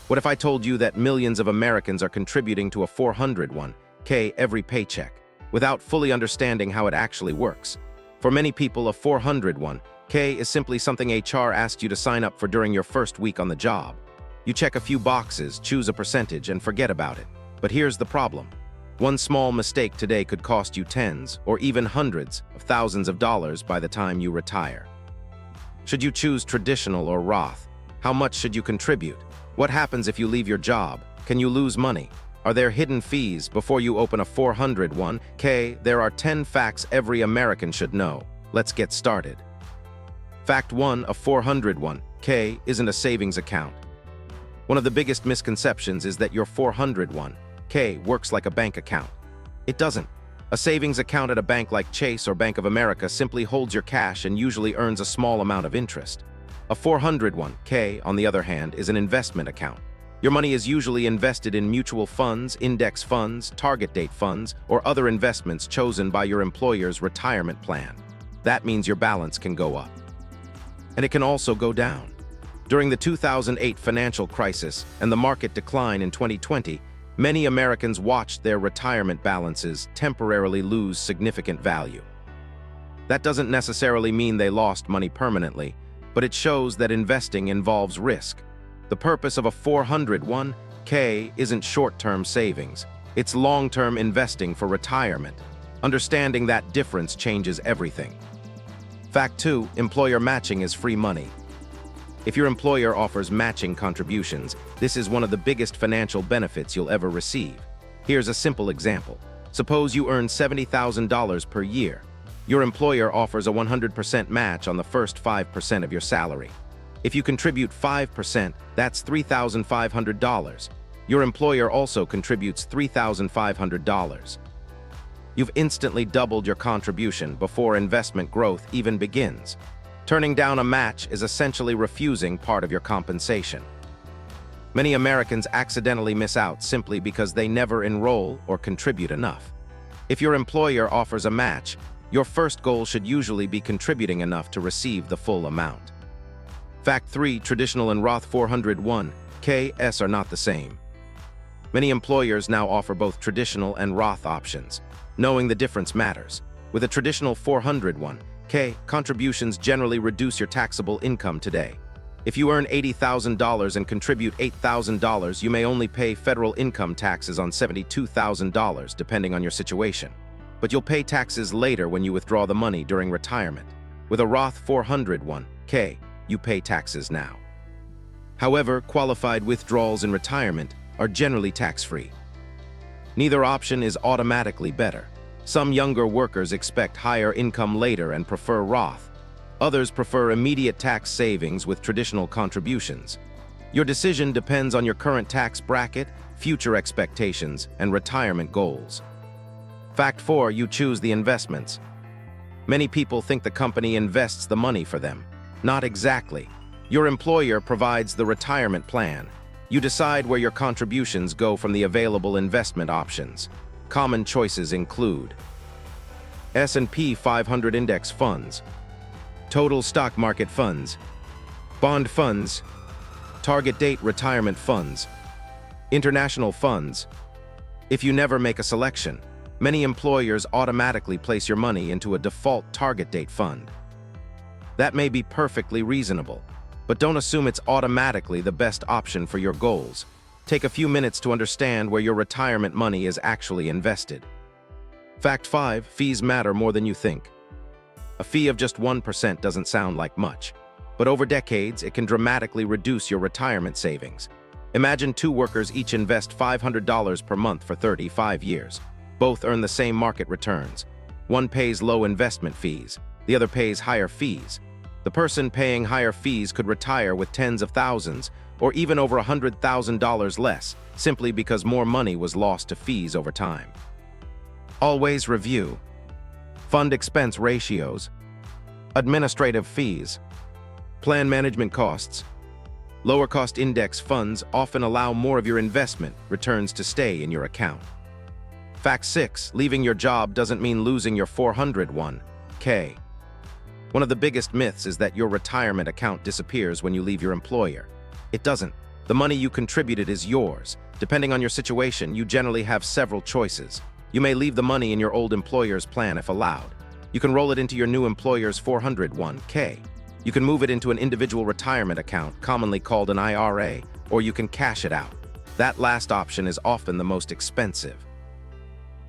What if I told you that millions of Americans are contributing to a 401k every paycheck, without fully understanding how it actually works? For many people, a 401k is simply something HR asked you to sign up for during your first week on the job. You check a few boxes, choose a percentage, and forget about it. But here's the problem. One small mistake today could cost you tens or even hundreds of thousands of dollars by the time you retire. Should you choose traditional or Roth? How much should you contribute? What happens if you leave your job? Can you lose money? Are there hidden fees before you open a 401k? There are 10 facts every American should know. Let's get started. Fact 1. A 401k isn't a savings account. One of the biggest misconceptions is that your 401k works like a bank account. It doesn't. A savings account at a bank like Chase or Bank of America simply holds your cash and usually earns a small amount of interest. A 401k, on the other hand, is an investment account. Your money is usually invested in mutual funds, index funds, target date funds, or other investments chosen by your employer's retirement plan. That means your balance can go up. And it can also go down. During the 2008 financial crisis and the market decline in 2020, many Americans watched their retirement balances temporarily lose significant value. That doesn't necessarily mean they lost money permanently, but it shows that investing involves risk. The purpose of a 401k isn't short-term savings. It's long-term investing for retirement. Understanding that difference changes everything. Fact 2. Employer matching is free money. If your employer offers matching contributions, this is one of the biggest financial benefits you'll ever receive. Here's a simple example. Suppose you earn $70,000 per year. Your employer offers a 100% match on the first 5% of your salary. If you contribute 5%, that's $3,500. Your employer also contributes $3,500. You've instantly doubled your contribution before investment growth even begins. Turning down a match is essentially refusing part of your compensation. Many Americans accidentally miss out simply because they never enroll or contribute enough. If your employer offers a match, your first goal should usually be contributing enough to receive the full amount. Fact 3. Traditional and Roth 401ks are not the same. Many employers now offer both traditional and Roth options. Knowing the difference matters. With a traditional 401k, contributions generally reduce your taxable income today. If you earn $80,000 and contribute $8,000, you may only pay federal income taxes on $72,000, depending on your situation. But you'll pay taxes later when you withdraw the money during retirement. With a Roth 401k, you pay taxes now. However, qualified withdrawals in retirement are generally tax-free. Neither option is automatically better. Some younger workers expect higher income later and prefer Roth. Others prefer immediate tax savings with traditional contributions. Your decision depends on your current tax bracket, future expectations, and retirement goals. Fact 4. You choose the investments. Many people think the company invests the money for them. Not exactly. Your employer provides the retirement plan. You decide where your contributions go from the available investment options. Common choices include S&P 500 index funds, total stock market funds, bond funds, target date retirement funds, international funds. If you never make a selection, many employers automatically place your money into a default target date fund. That may be perfectly reasonable, but don't assume it's automatically the best option for your goals. Take a few minutes to understand where your retirement money is actually invested. Fact 5. Fees matter more than you think. A fee of just 1% doesn't sound like much, but over decades, it can dramatically reduce your retirement savings. Imagine two workers each invest $500 per month for 35 years. Both earn the same market returns. One pays low investment fees, the other pays higher fees. The person paying higher fees could retire with tens of thousands or even over $100,000 less, simply because more money was lost to fees over time. Always review fund expense ratios, administrative fees, plan management costs. Lower cost index funds often allow more of your investment returns to stay in your account. Fact 6. Leaving your job doesn't mean losing your 401k. One of the biggest myths is that your retirement account disappears when you leave your employer. It doesn't. The money you contributed is yours. Depending on your situation, you generally have several choices. You may leave the money in your old employer's plan if allowed. You can roll it into your new employer's 401k. You can move it into an individual retirement account, commonly called an IRA, or you can cash it out. That last option is often the most expensive.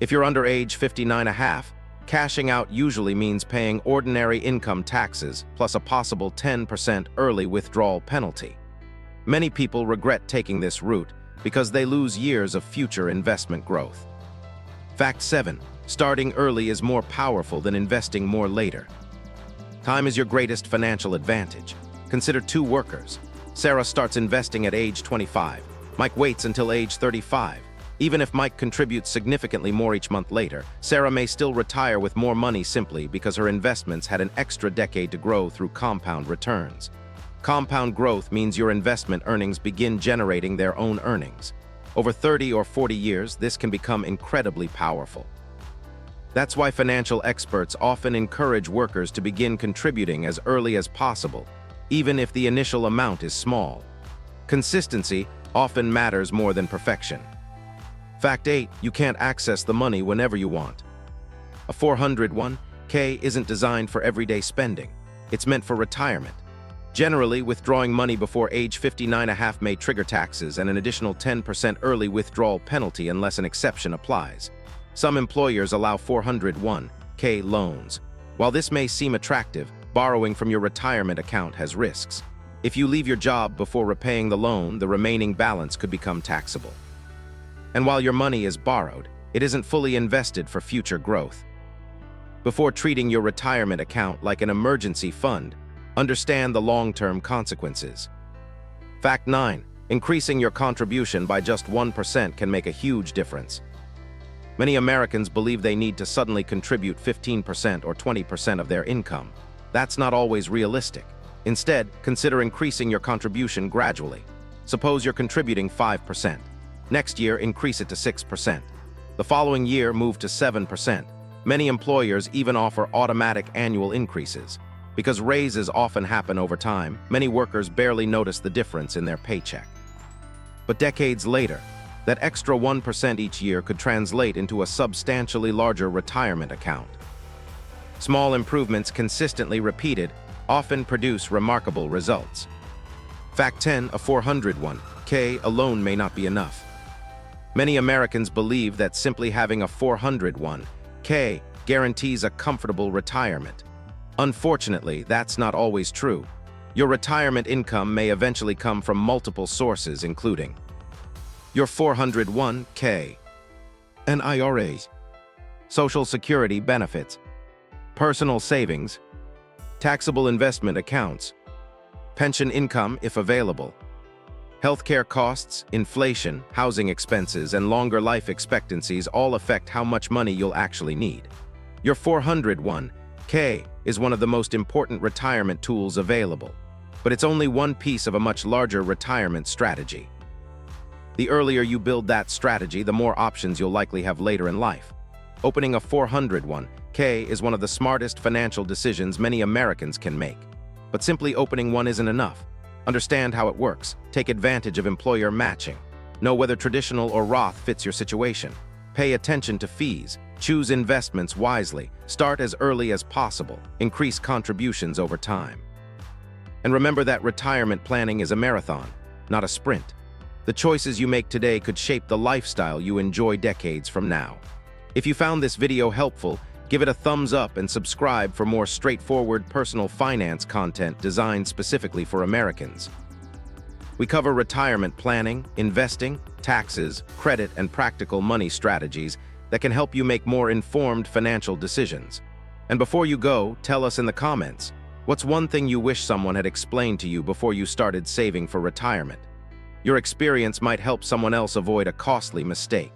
If you're under age 59.5, cashing out usually means paying ordinary income taxes plus a possible 10% early withdrawal penalty. Many people regret taking this route because they lose years of future investment growth. Fact 7. Starting early is more powerful than investing more later. Time is your greatest financial advantage. Consider two workers. Sarah starts investing at age 25. Mike waits until age 35. Even if Mike contributes significantly more each month later, Sarah may still retire with more money simply because her investments had an extra decade to grow through compound returns. Compound growth means your investment earnings begin generating their own earnings. Over 30 or 40 years, this can become incredibly powerful. That's why financial experts often encourage workers to begin contributing as early as possible, even if the initial amount is small. Consistency often matters more than perfection. Fact 8. You can't access the money whenever you want. A 401k isn't designed for everyday spending. It's meant for retirement. Generally, withdrawing money before age 59.5 may trigger taxes and an additional 10% early withdrawal penalty unless an exception applies. Some employers allow 401k loans. While this may seem attractive, borrowing from your retirement account has risks. If you leave your job before repaying the loan, the remaining balance could become taxable. And while your money is borrowed, it isn't fully invested for future growth. Before treating your retirement account like an emergency fund, understand the long-term consequences. Fact 9. Increasing your contribution by just 1% can make a huge difference. Many Americans believe they need to suddenly contribute 15% or 20% of their income. That's not always realistic. Instead, consider increasing your contribution gradually. Suppose you're contributing 5%. Next year, increase it to 6%. The following year, move to 7%. Many employers even offer automatic annual increases. Because raises often happen over time, many workers barely notice the difference in their paycheck. But decades later, that extra 1% each year could translate into a substantially larger retirement account. Small improvements consistently repeated often produce remarkable results. Fact 10. A 401k alone may not be enough. Many Americans believe that simply having a 401k guarantees a comfortable retirement. Unfortunately, that's not always true. Your retirement income may eventually come from multiple sources, including your 401k, an IRA, Social Security benefits, personal savings, taxable investment accounts, pension income if available. Healthcare costs, inflation, housing expenses, and longer life expectancies all affect how much money you'll actually need. Your 401k is one of the most important retirement tools available, but it's only one piece of a much larger retirement strategy. The earlier you build that strategy, the more options you'll likely have later in life. Opening a 401k is one of the smartest financial decisions many Americans can make. But simply opening one isn't enough. Understand how it works. Take advantage of employer matching. Know whether traditional or Roth fits your situation. Pay attention to fees. Choose investments wisely. Start as early as possible. Increase contributions over time. And remember that retirement planning is a marathon, not a sprint. The choices you make today could shape the lifestyle you enjoy decades from now. If you found this video helpful, give it a thumbs up and subscribe for more straightforward personal finance content designed specifically for Americans. We cover retirement planning, investing, taxes, credit, and practical money strategies that can help you make more informed financial decisions. And before you go, tell us in the comments, what's one thing you wish someone had explained to you before you started saving for retirement? Your experience might help someone else avoid a costly mistake.